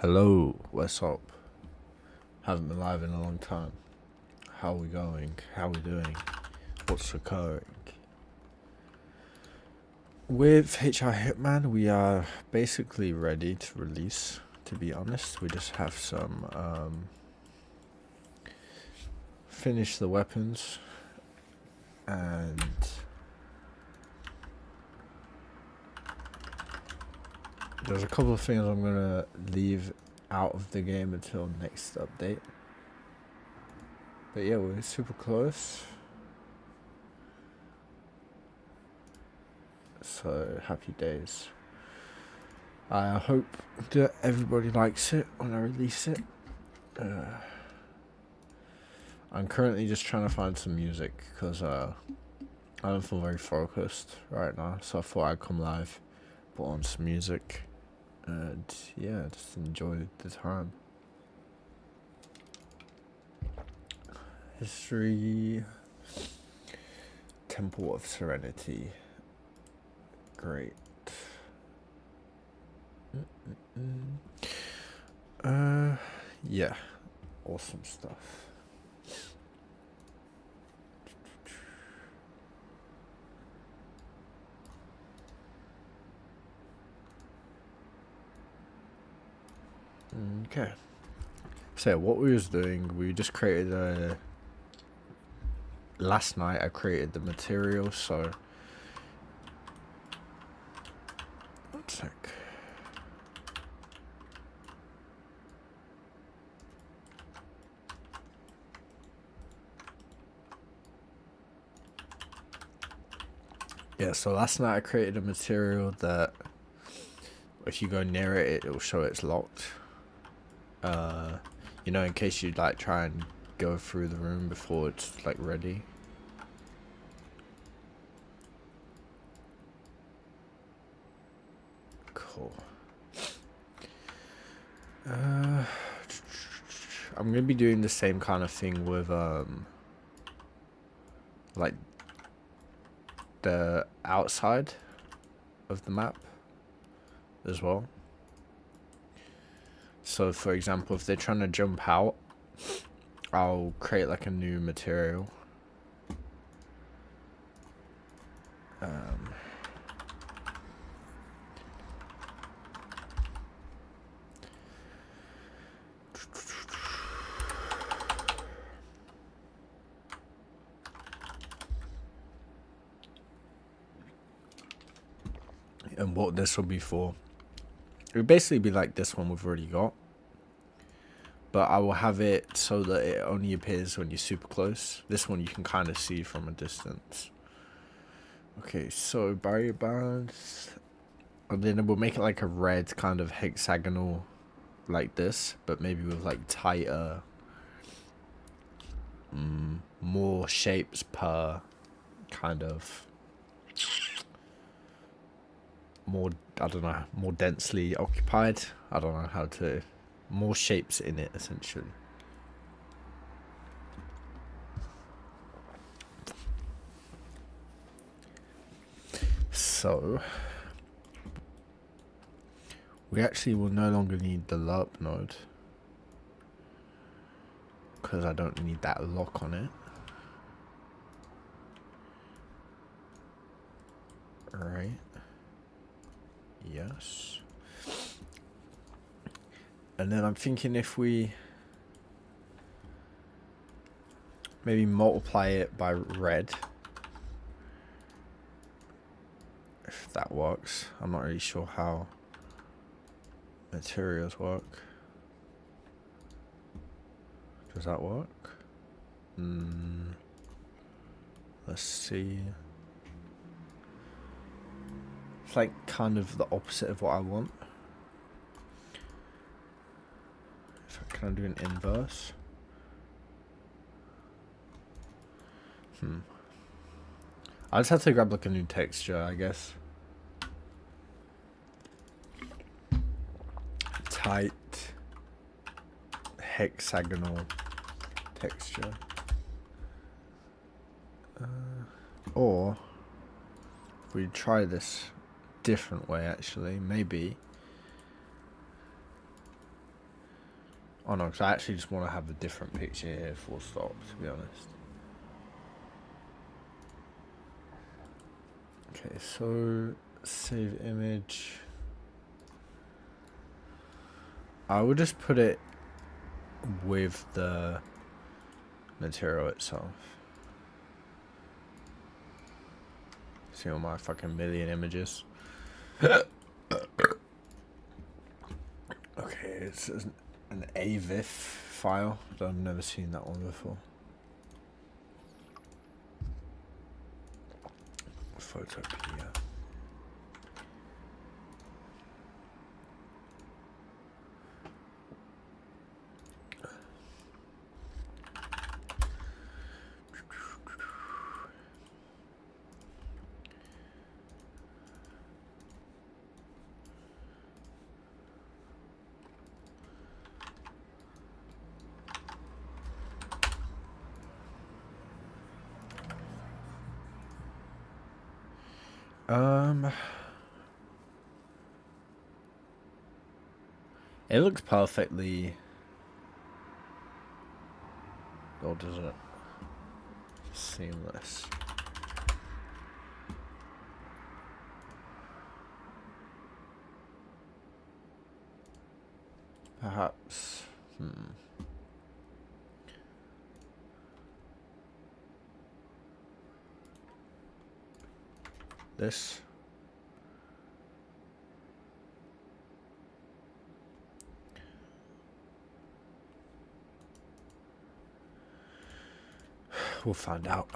Hello, what's up? Haven't been live in a long time. How are we going? How are we doing? What's occurring? With HR Hitman, we are basically ready to release, to be honest. We just have some, finish the weapons, and there's a couple of things I'm gonna leave out of the game until next update. But yeah, we're super close. So happy days. I hope that everybody likes it when I release it. I'm currently just trying to find some music because I don't feel very focused right now. So I thought I'd come live, put on some music, and yeah, just enjoy the time. History, Temple of Serenity. Great. Yeah, awesome stuff. Okay. So what we was doing, we just created a. Last night I created the material, so. One sec. Yeah, so last night I created a material that if you go near it, it will show it's locked. You know, in case you'd like try and go through the room before it's like ready. Cool. I'm gonna be doing the same kind of thing with like the outside of the map as well. So for example, if they're trying to jump out, I'll create like a new material. And what this will be for, it would basically be like this one we've already got, but I will have it so that it only appears when you're super close. This one you can kind of see from a distance. Okay, so barrier bands, and then we'll make it like a red kind of hexagonal like this, but maybe with like tighter, more shapes per kind of more, I don't know, more densely occupied. I don't know how to, more shapes in it essentially. So we actually will no longer need the LARP node because I don't need that lock on it. Right. Yes. And then I'm thinking if we maybe multiply it by red, if that works. I'm not really sure how materials work. Does that work? Let's see. It's like kind of the opposite of what I want. Can I do an inverse? I just have to grab like a new texture, I guess. Tight hexagonal texture. Or if we try this different way, actually, maybe Oh no, because I actually just want to have a different picture here, full stop, to be honest. Okay, so save image. I will just put it with the material itself. See all my fucking million images. Okay, it's an AVIF file. I've never seen that one before. Photopedia. It looks perfectly, or does it? Seamless. Perhaps. This. We'll find out.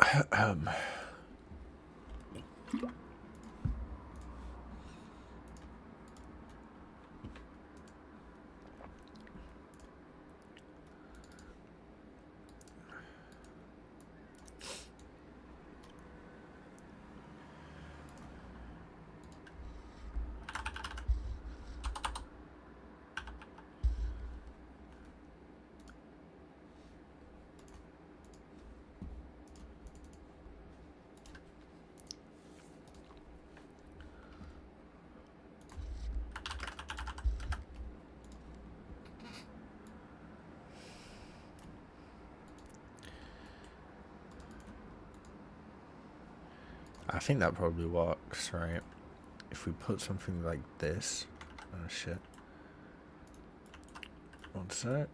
I think that probably works, right? If we put something like this. Oh shit. One sec.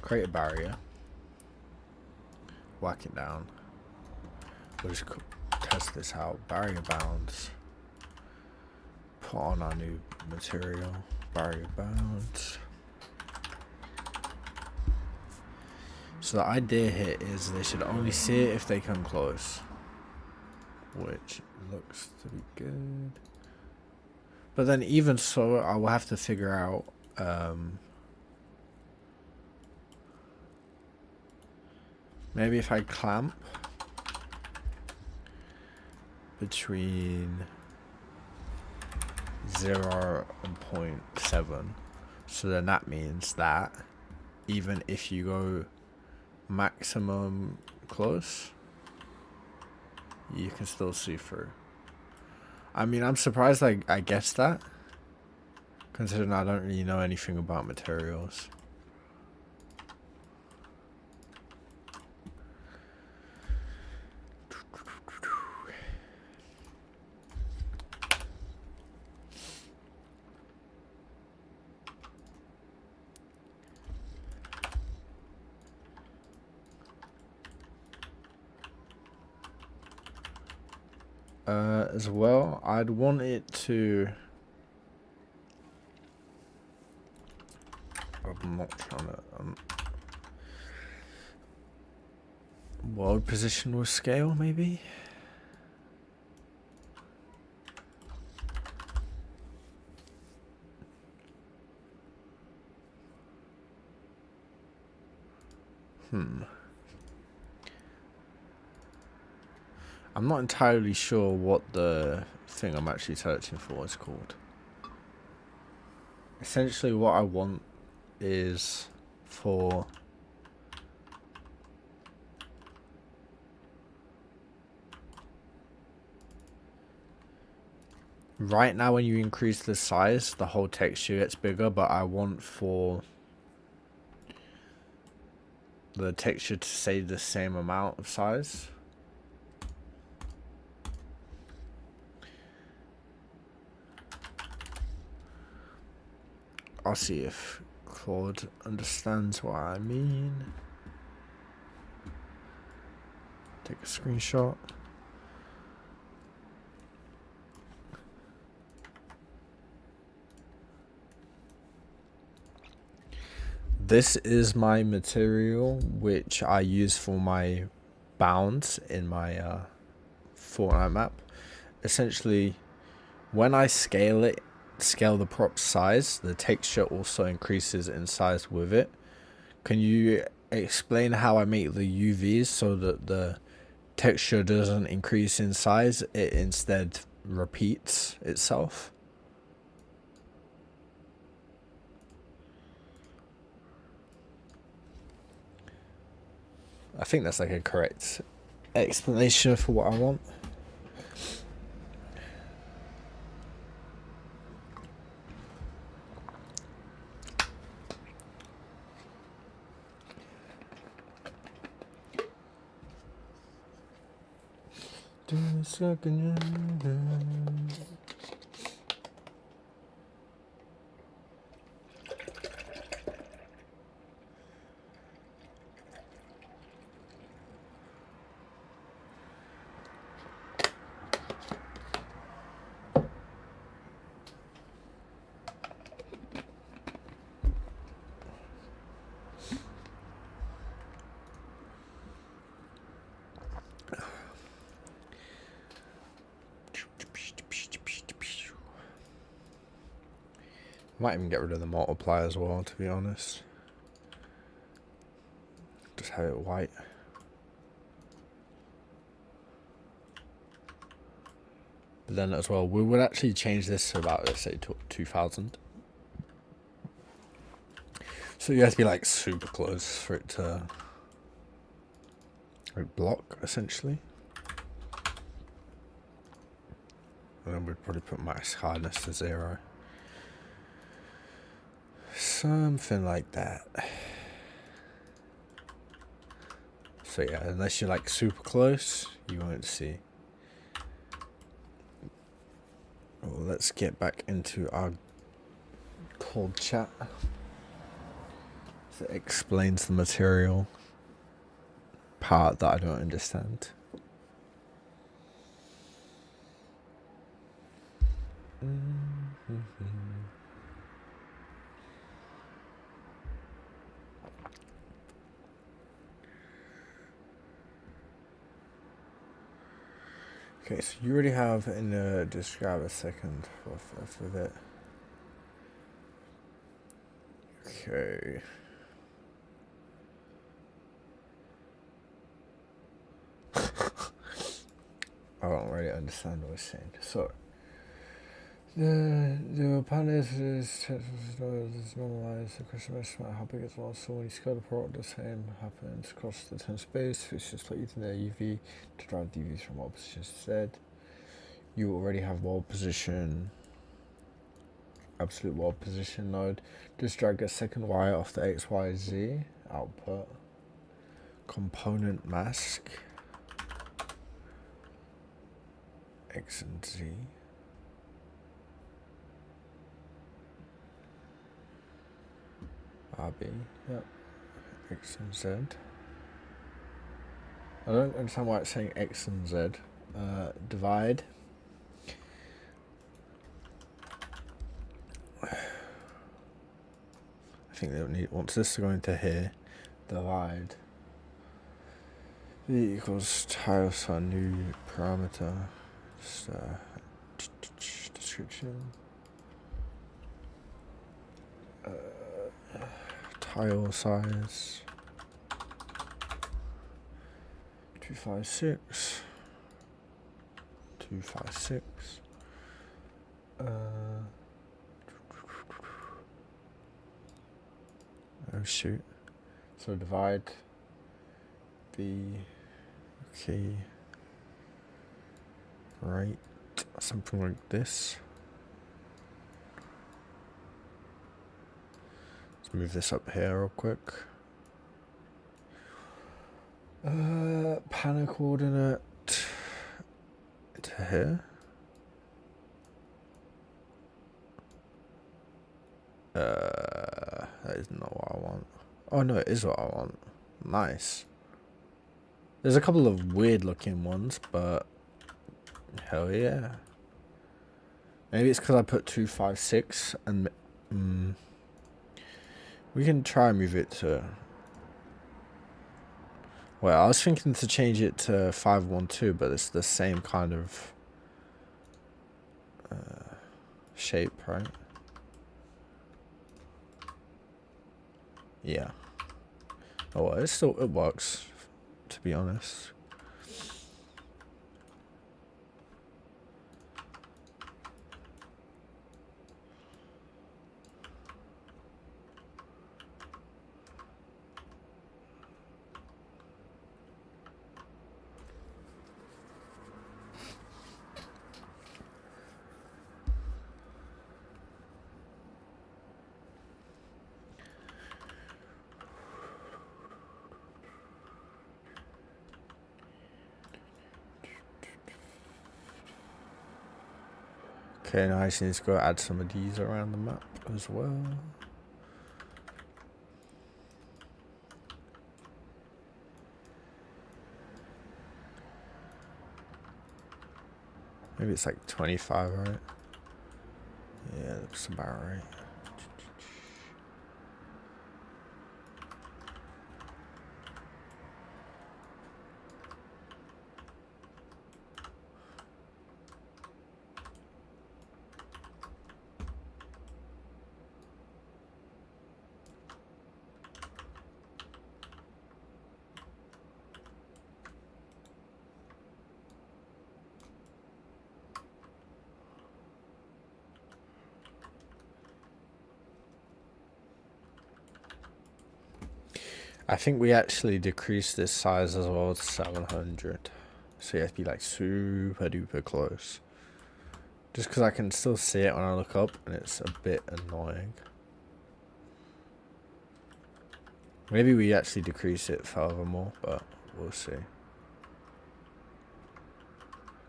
Create a barrier. Whack it down. We'll just test this out. Barrier bounds. Put on our new material. Barrier bounds. So the idea here is they should only see it if they come close. Which looks to be good. But then even so, I will have to figure out maybe if I clamp between 0 and 0.7, so then that means that even if you go maximum close, you can still see through. I mean, I'm surprised I guessed that, considering I don't really know anything about materials. As well, I'd want it to. I'm not trying to. World position with scale, maybe. I'm not entirely sure what the thing I'm actually searching for is called. Essentially what I want is for right now when you increase the size, the whole texture gets bigger, but I want for the texture to stay the same amount of size. I'll see if Claude understands what I mean. Take a screenshot. This is my material which I use for my bounds in my Fortnite map. Essentially, when I scale the prop size, the texture also increases in size with it. Can you explain how I make the UVs so that the texture doesn't increase in size, it instead repeats itself? I think that's like a correct explanation for what I want. Might even get rid of the multiply as well, to be honest. Just have it white. But then as well, we would actually change this to about, let's say, 2000. So you have to be like super close for it to like block, essentially. And then we'd probably put max hardness to 0. Something like that. So yeah, unless you're like super close, you won't see. Well, let's get back into our cold chat. So it explains the material part that I don't understand. Okay, so you already have in the just grab a second of it. Okay. I don't really understand what he's saying. So the panel is normalized. The question is how big it's also when you scale the product, the same happens across the 10 space. It's just like using the UV to drive the UVs from what position said. You already have world position, absolute world position node. Just drag a second wire off the XYZ output. Component mask. X and Z. RB, yep. X and Z. I don't understand why it's saying X and Z. Divide. I think they don't need, once this to go into here, divide. V equals tiles a new parameter. Just description. Tile size 256. Oh shoot. So divide the okay, right, something like this. Move this up here real quick. Panel coordinate to here. That is not what I want. Oh no, it is what I want. Nice. There's a couple of weird looking ones, but hell yeah. Maybe it's because I put 256 and we can try and move it to. Well, I was thinking to change it to 512, but it's the same kind of shape, right? Yeah. Oh, well, it works, to be honest. Okay, now I just need to go add some of these around the map as well. Maybe it's like 25, right? Yeah, looks about right. I think we actually decreased this size as well to 700. So you have to be like super duper close. Just because I can still see it when I look up and it's a bit annoying. Maybe we actually decrease it furthermore, but we'll see.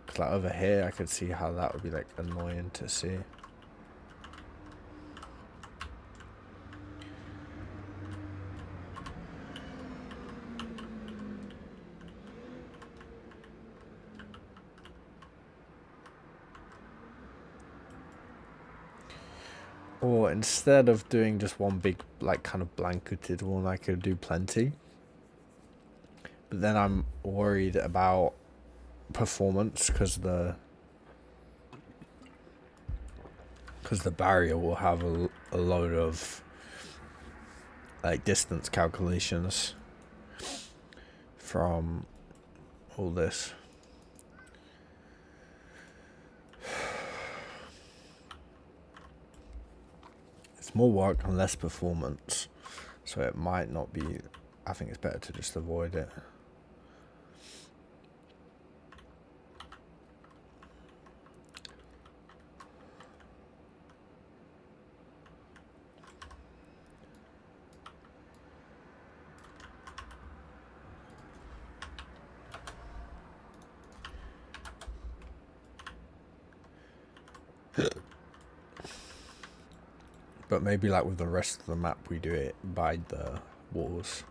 Because like over here I could see how that would be like annoying to see. Or instead of doing just one big, like, kind of blanketed one, I could do plenty. But then I'm worried about performance because the barrier will have a load of, like, distance calculations from all this. More work and less performance, so it might not be. I think it's better to just avoid it. But maybe like with the rest of the map we do it by the walls.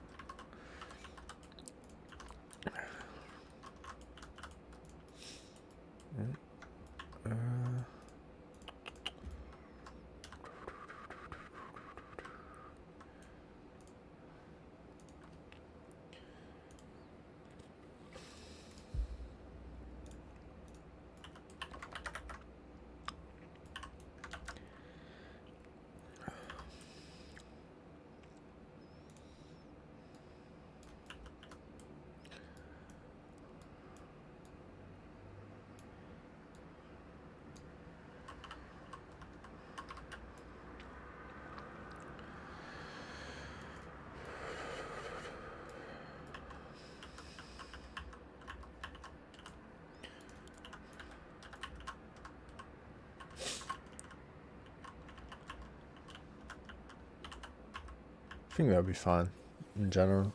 I think that'll be fine in general.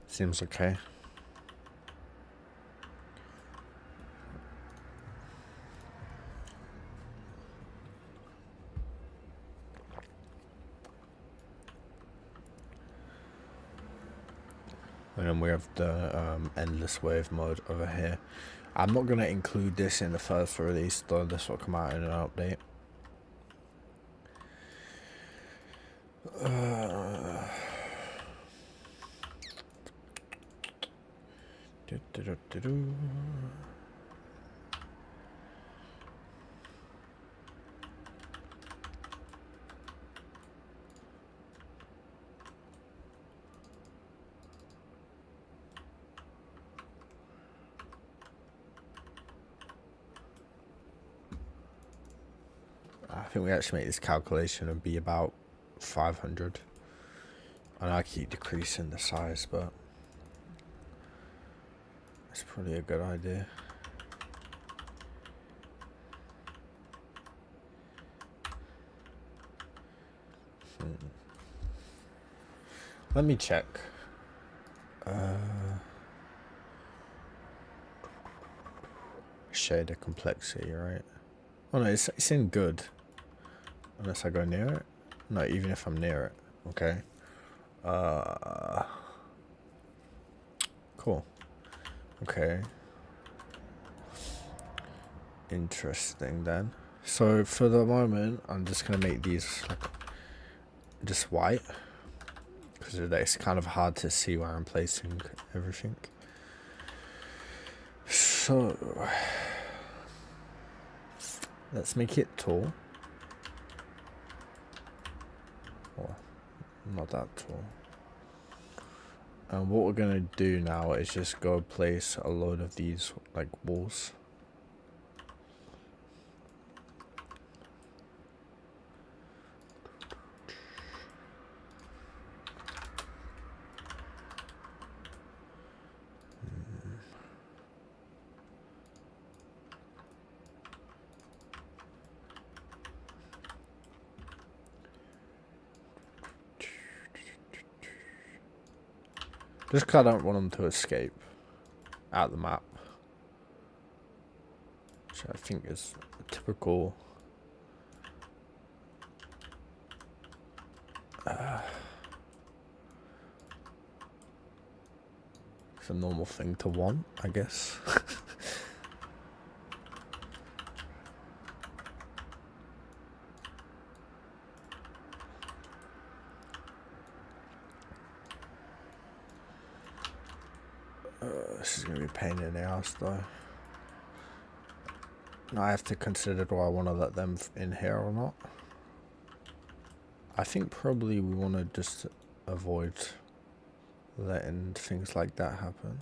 Seems okay. And then we have the endless wave mode over here. I'm not going to include this in the first release, though this will come out in an update. I think we actually make this calculation and be about 500. And I keep decreasing the size, but it's probably a good idea. Let me check. Shader complexity, right? Oh no, it's in good. Unless I go near it. No, even if I'm near it. Okay. Cool. Okay. Interesting then. So for the moment, I'm just gonna make these like just white, because it's kind of hard to see where I'm placing everything. So let's make it tall. Well, not that tall. And what we're gonna do now is just go place a load of these like walls. Just because I don't want them to escape out the map. Which I think is a typical... it's a normal thing to want, I guess. This is going to be a pain in the ass though. Now I have to consider, do I want to let them in here or not? I think probably we want to just avoid letting things like that happen.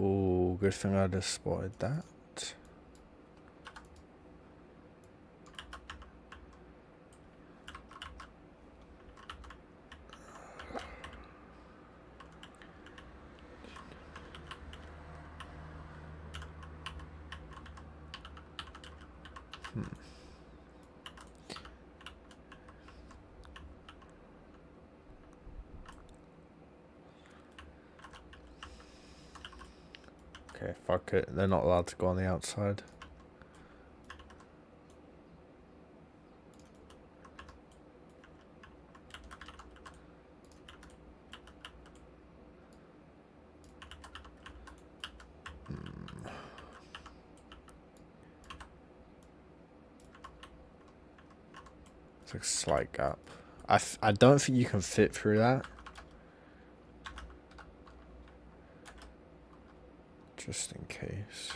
Oh, good thing I just spotted that. Okay, fuck it. They're not allowed to go on the outside. It's like a slight gap. I don't think you can fit through that. Just in case.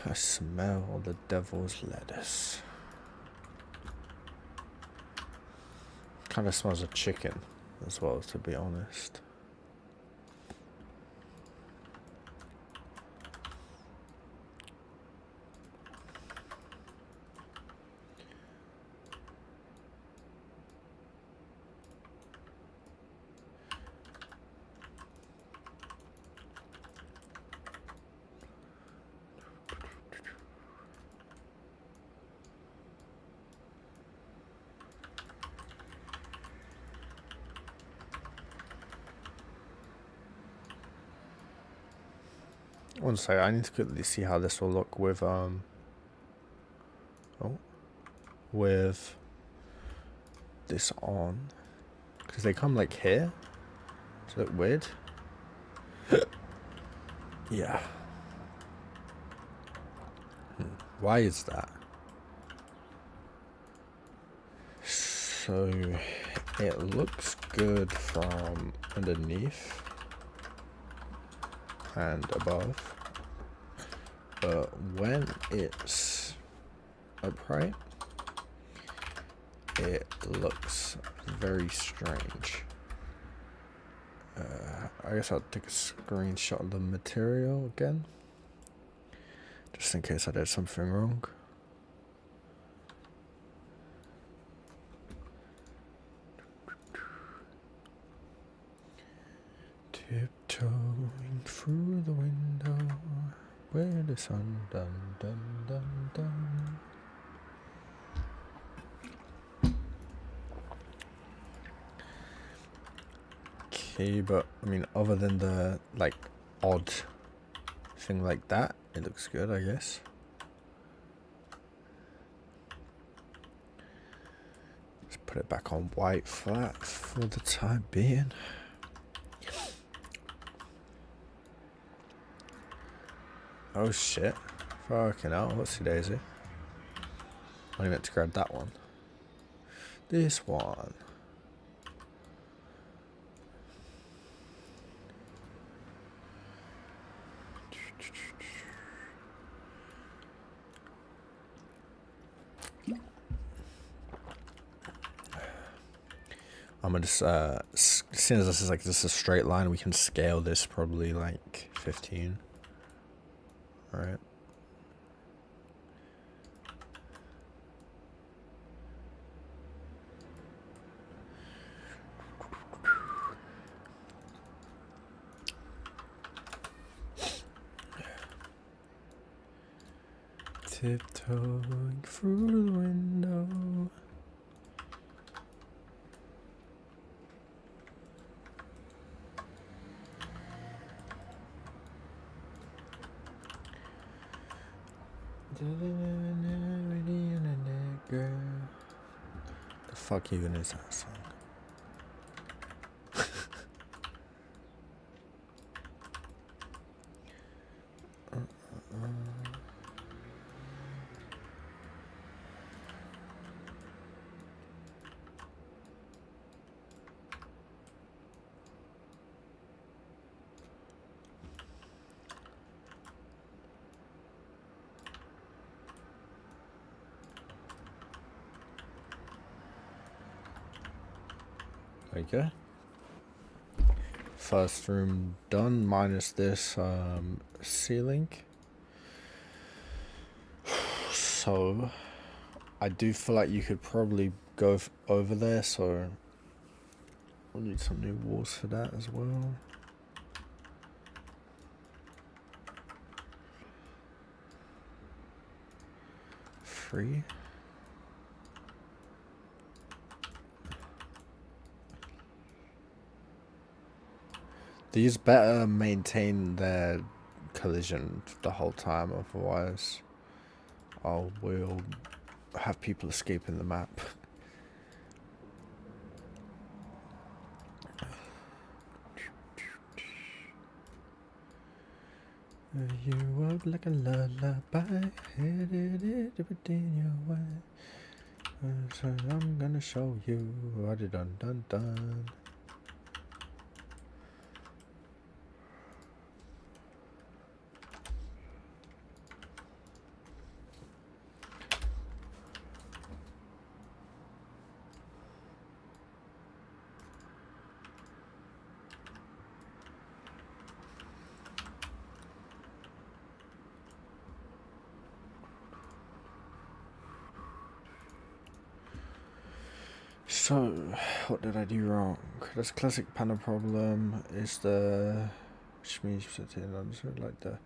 I smell the devil's lettuce. Kind of smells of chicken as well, to be honest. One second, I need to quickly see how this will look with with this on, because they come like here. Does it look weird? Yeah. Why is that? So it looks good from underneath and above, but when it's upright, it looks very strange. I guess I'll take a screenshot of the material again, just in case I did something wrong. Tiptoeing through the window where the sun dun dun dun dun. Okay, but I mean, other than the like odd thing like that, it looks good, I guess. Let's put it back on white flat for the time being. Oh shit. Fucking hell, what's the daisy? I meant to grab that one. This one. I'm gonna just, as soon as this is like just a straight line, we can scale this probably like 15. Alright. Tiptoeing through the window. The fuck even is that song? Okay. First room done, minus this ceiling. So I do feel like you could probably go over there, so we'll need some new walls for that as well. Free. These better maintain their collision the whole time, otherwise I will have people escaping the map. You up like a lullaby, headed it within your way. So I'm gonna show you what it done done done. So, what did I do wrong? This classic panel problem is the... which means like the...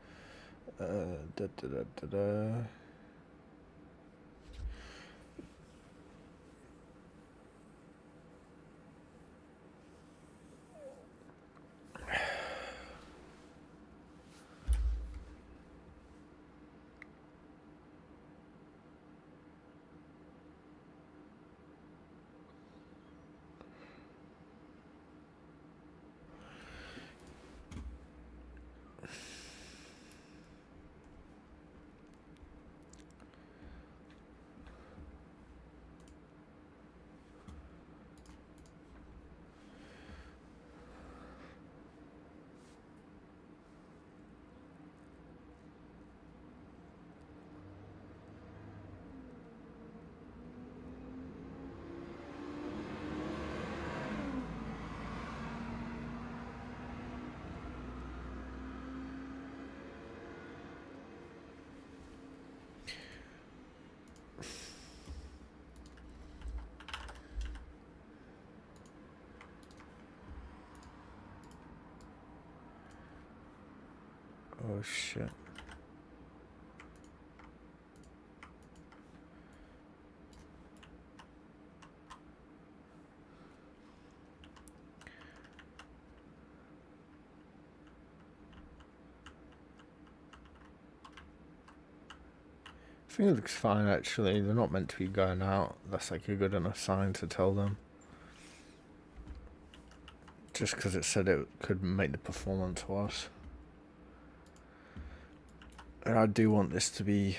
Oh shit. I think it looks fine actually. They're not meant to be going out. That's like a good enough sign to tell them. Just because it said it could make the performance worse. And I do want this to be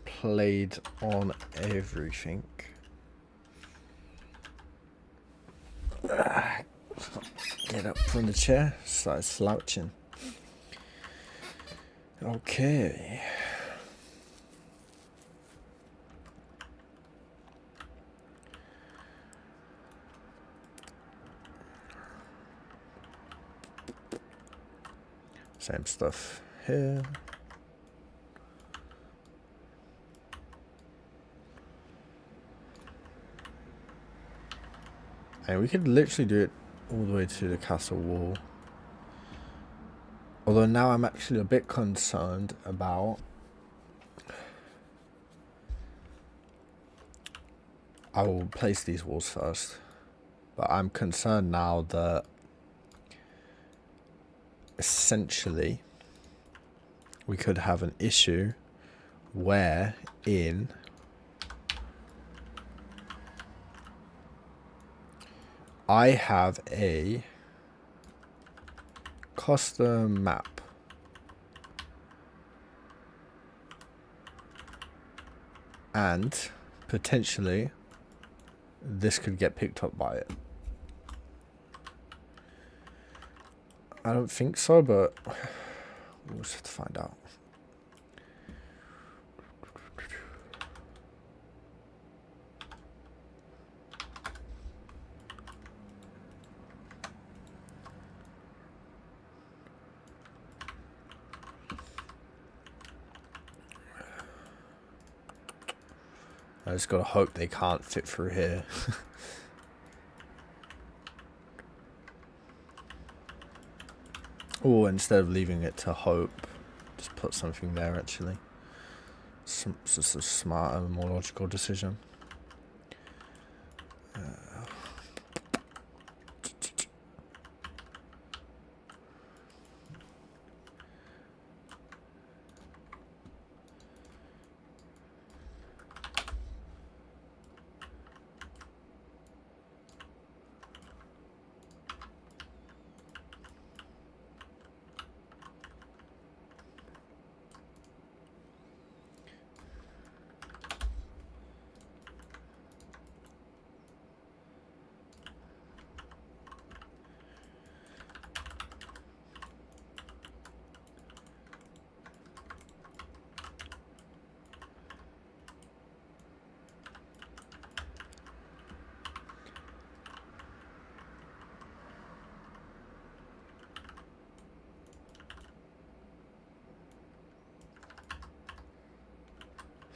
played on everything. Get up from the chair, start slouching. Okay. Same stuff here. And we could literally do it all the way to the castle wall. Although now I'm actually a bit concerned about... I will place these walls first. But I'm concerned now that... essentially, we could have an issue wherein I have a custom map and potentially this could get picked up by it. I don't think so, but we'll just have to find out. I just gotta hope they can't fit through here. Or instead of leaving it to hope, just put something there actually. It's just a smarter, more logical decision.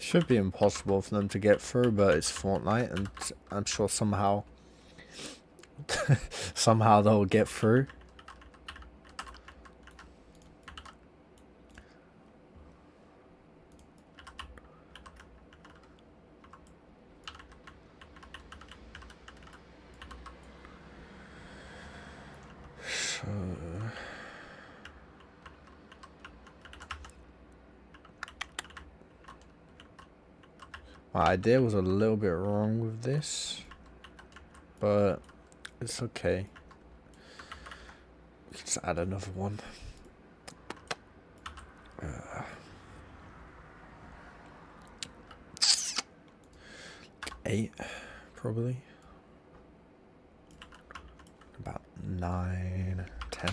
Should be impossible for them to get through, but it's Fortnite, and I'm sure somehow somehow they'll get through. So my idea was a little bit wrong with this, but it's okay. We can just add another one. 8, probably. About 9, 10.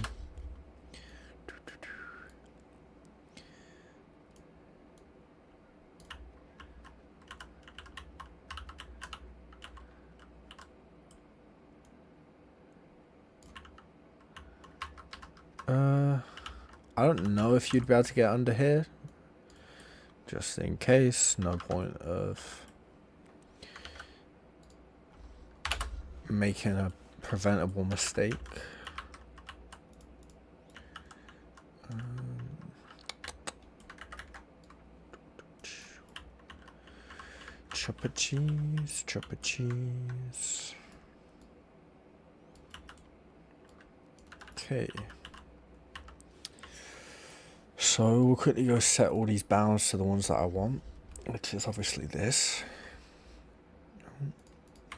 I don't know if you'd be able to get under here. Just in case, no point of making a preventable mistake. Chopper cheese, chopper cheese. Okay. So we'll quickly go set all these bounds to the ones that I want, which is obviously this.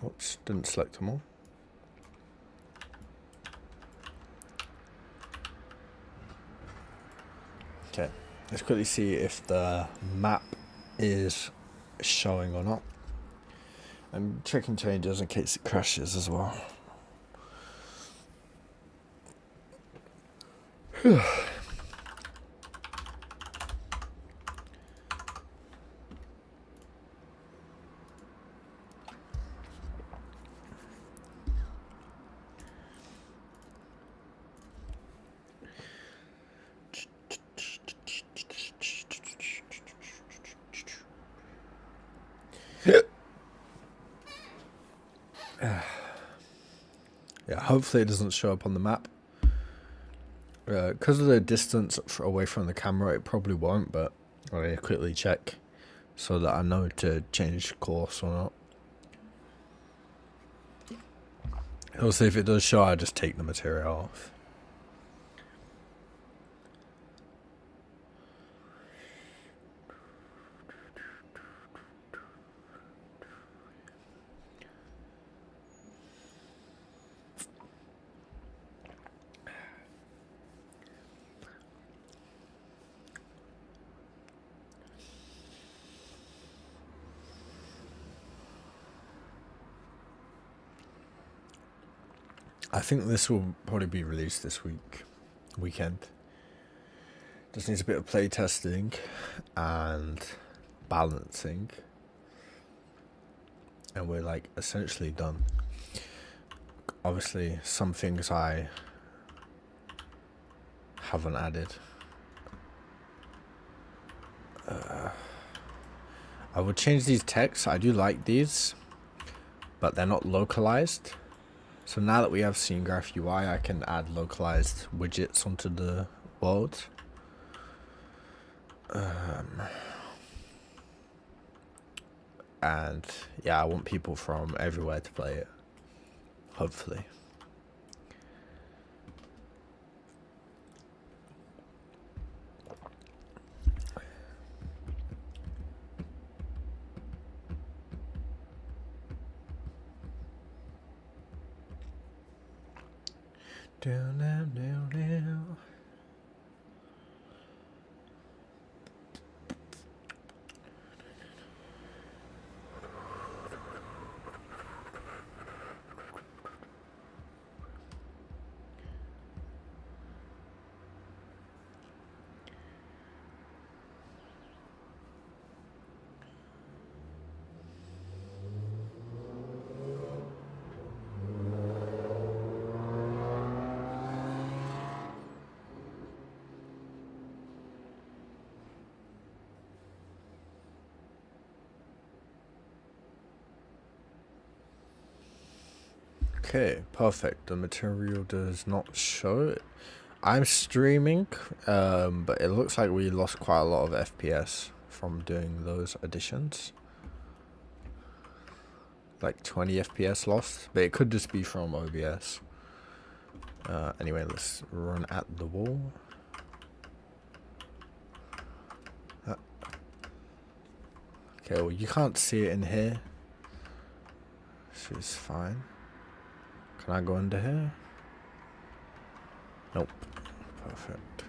Oops, didn't select them all. Okay, let's quickly see if the map is showing or not. I'm checking changes in case it crashes as well. Yeah, hopefully it doesn't show up on the map. Because of the distance away from the camera, it probably won't, but I'm going to quickly check so that I know to change course or not. Also, if it does show, I just take the material off. I think this will probably be released this weekend. Just needs a bit of play testing and balancing, and we're like essentially done. Obviously, some things I haven't added. I would change these texts. I do like these, but they're not localized. So now that we have Scene Graph UI, I can add localized widgets onto the world. And yeah, I want people from everywhere to play it, hopefully. Down, down, down, down. Okay, perfect. The material does not show it. I'm streaming, but it looks like we lost quite a lot of FPS from doing those additions. Like 20 FPS lost, but it could just be from OBS. Anyway, let's run at the wall. Okay, well you can't see it in here. This is fine. Can I go under here? Nope. Perfect.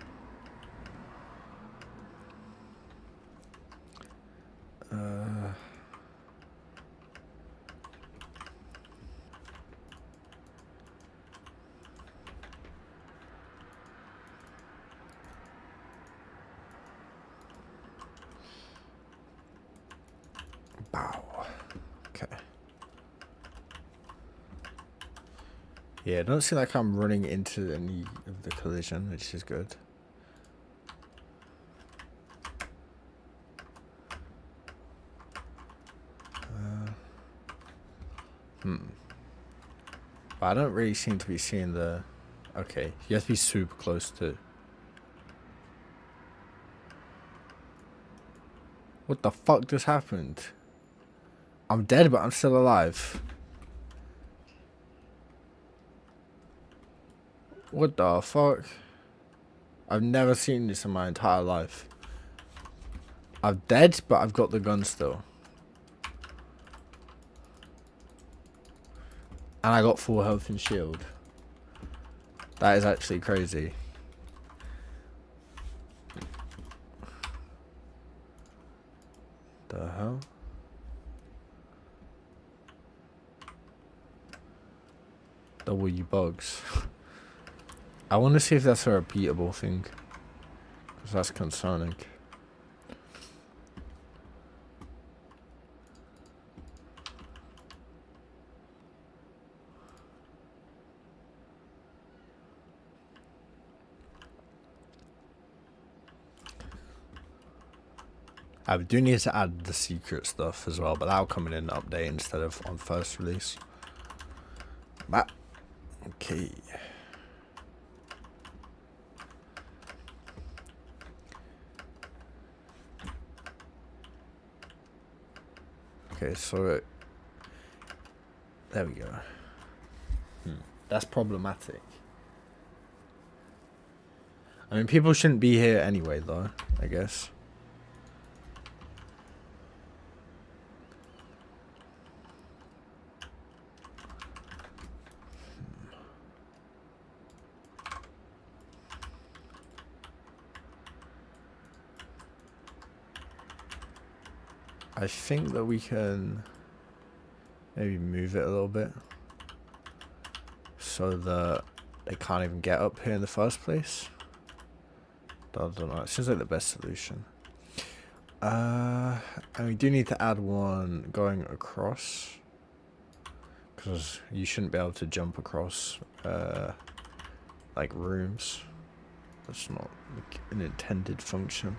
Bow. Okay. Yeah, it don't seem like I'm running into any of the collision, which is good. But I don't really seem to be seeing the... Okay, you have to be super close to... What the fuck just happened? I'm dead, but I'm still alive. What the fuck? I've never seen this in my entire life. I'm dead, but I've got the gun still. And I got full health and shield. That is actually crazy. The hell? W bugs. I want to see if that's a repeatable thing. Because that's concerning. I do need to add the secret stuff as well, but that'll come in an update instead of on first release. But, okay. Okay, so there we go. That's problematic. I mean, people shouldn't be here anyway, though, I guess. I think that we can maybe move it a little bit so that they can't even get up here in the first place. I don't know. It seems like the best solution. And we do need to add one going across, because you shouldn't be able to jump across like rooms. That's not like an intended function.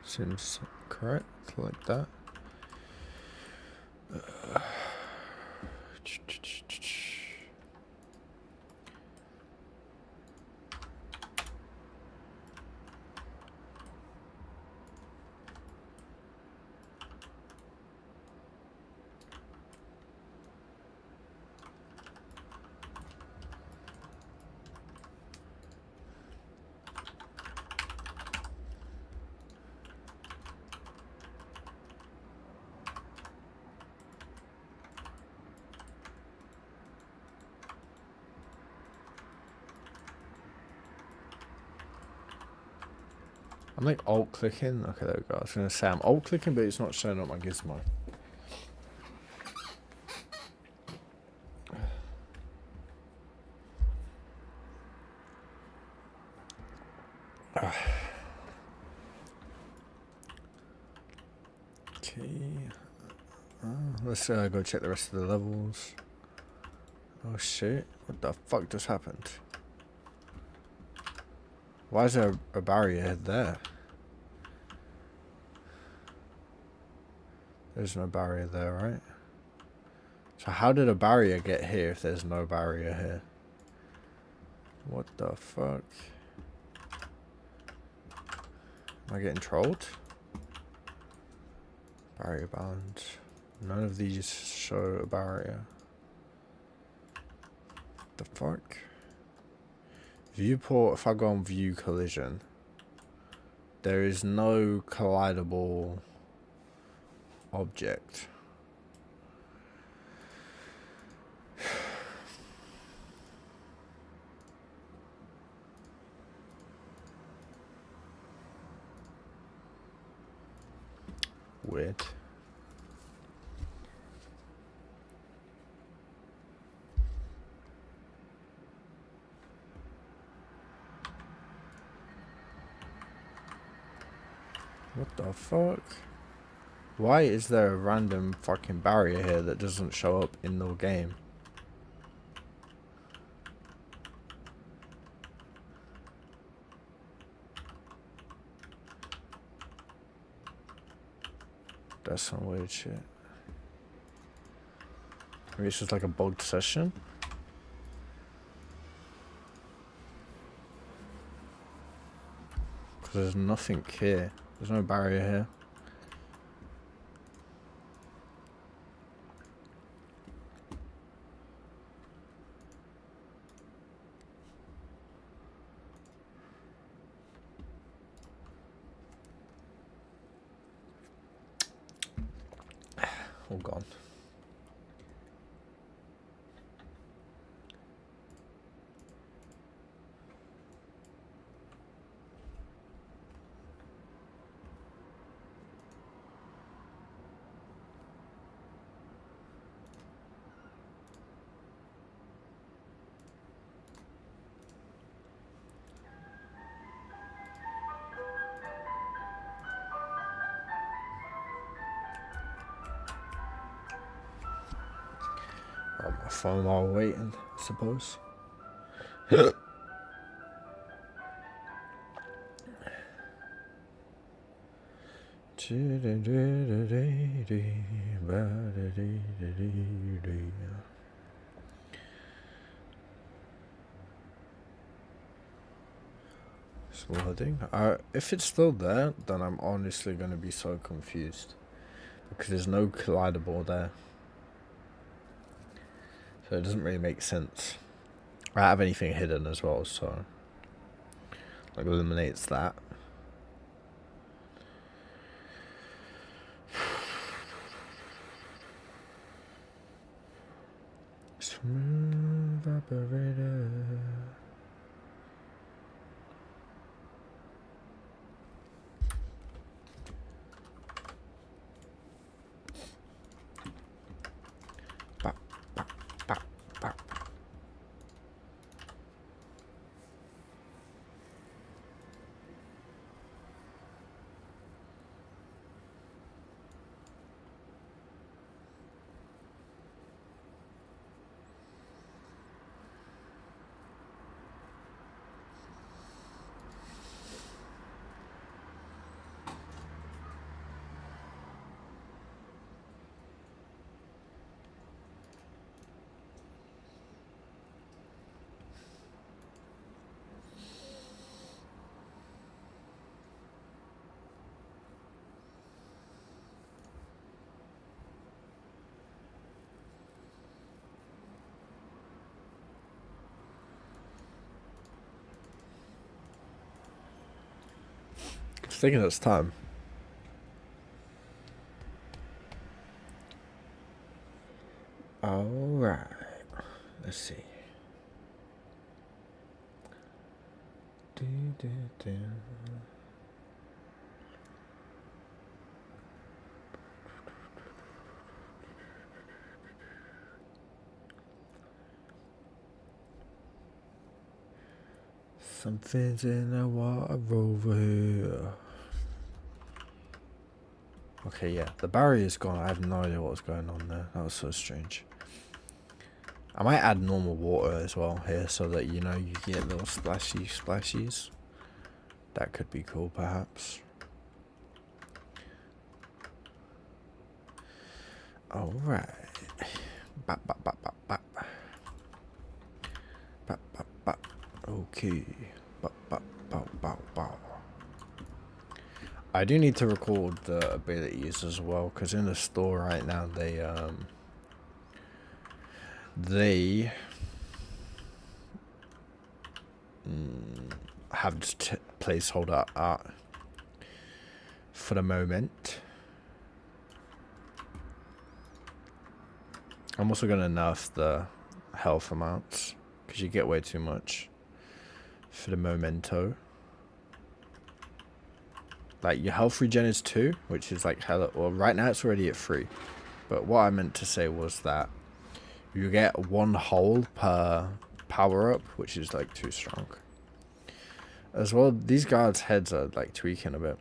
Seems correct, like that. I'm like alt clicking. Okay, there we go. I was gonna say I'm alt clicking, but it's not showing up my gizmo. Okay. Let's go check the rest of the levels. Oh shit. What the fuck just happened? Why is there a barrier there? There's no barrier there, right? So how did a barrier get here if there's no barrier here? What the fuck? Am I getting trolled? Barrier bound. None of these show a barrier. The fuck? Viewport, if I go on view collision, there is no collidable object. Weird. What the fuck? Why is there a random fucking barrier here that doesn't show up in the game? That's some weird shit. Maybe it's just like a bugged session. Because there's nothing here. There's no barrier here. All gone. On my phone while waiting, I suppose. Loading. If it's still there, then I'm honestly going to be so confused. Because there's no collidable there. So it doesn't really make sense. I have anything hidden as well, so like eliminates that. Smooth operator. It's taking its time. Alright. Let's see. Something's in the water over here. Okay, yeah, the barrier's gone. I have no idea what was going on there. That was so strange. I might add normal water as well here so that, you know, you get little splashies. That could be cool, perhaps. Alright. Bap, bap, bap, bap, bap. Bap, bap, bap. Okay. Bap, bap, bap, bap, bap. I do need to record the abilities as well, because in the store right now they have just placeholder art for the moment. I'm also gonna nerf the health amounts because you get way too much for the memento. Like your health regen is 2, which is like hella. Well, right now it's already at 3. But what I meant to say was that you get 1 hole per power up, which is like too strong. As well, these guards' heads are like tweaking a bit.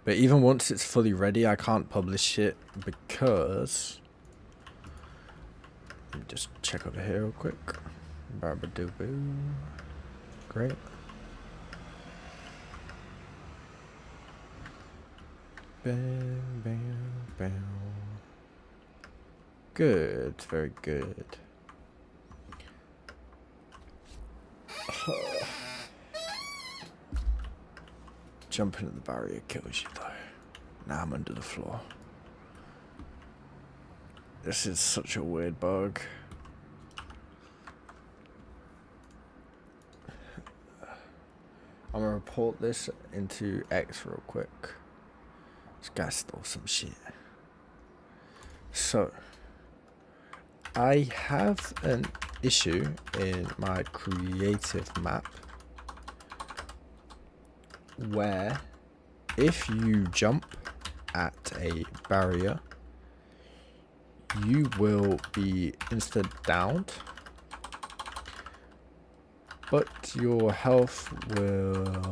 But even once it's fully ready, I can't publish it because. Let me just check over here real quick. Barbadoo. Great. Bam, bam, bam. Good, very good. Jumping at the barrier kills you though. Now I'm under the floor. This is such a weird bug. I'm gonna report this into X real quick. This guy stole some shit. So, I have an issue in my creative map where if you jump at a barrier, you will be instant downed, but your health will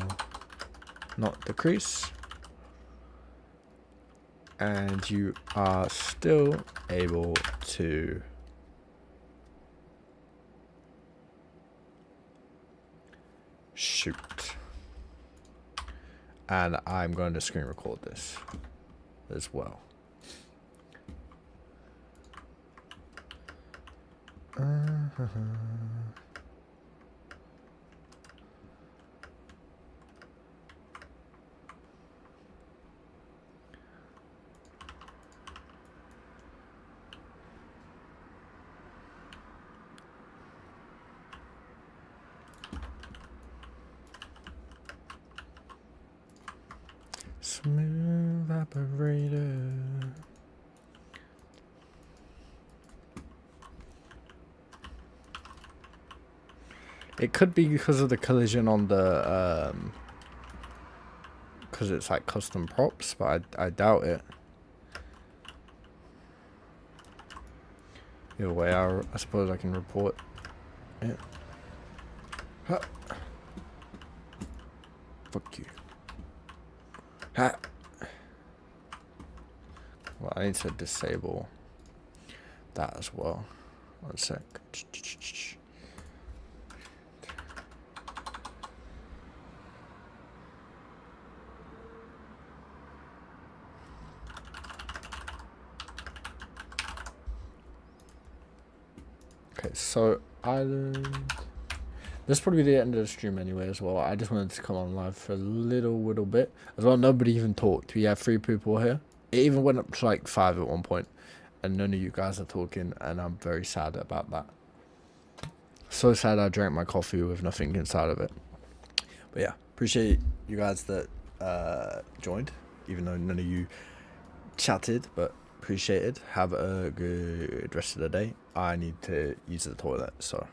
not decrease, and you are still able to shoot. And I'm going to screen record this as well. Smooth operator. It could be because of the collision on the because it's like custom props, but I doubt it. Either way, I suppose I can report it. Ha. Fuck you. Ha. Well, I need to disable that as well. One sec. Okay, so island. This is probably the end of the stream anyway as well. I just wanted to come on live for a little bit. As well, nobody even talked. We have 3 people here. It even went up to like 5 at one point. And none of you guys are talking. And I'm very sad about that. So sad I drank my coffee with nothing inside of it. But yeah, appreciate you guys that joined. Even though none of you chatted. But appreciate it. Have a good rest of the day. I need to use the toilet, so...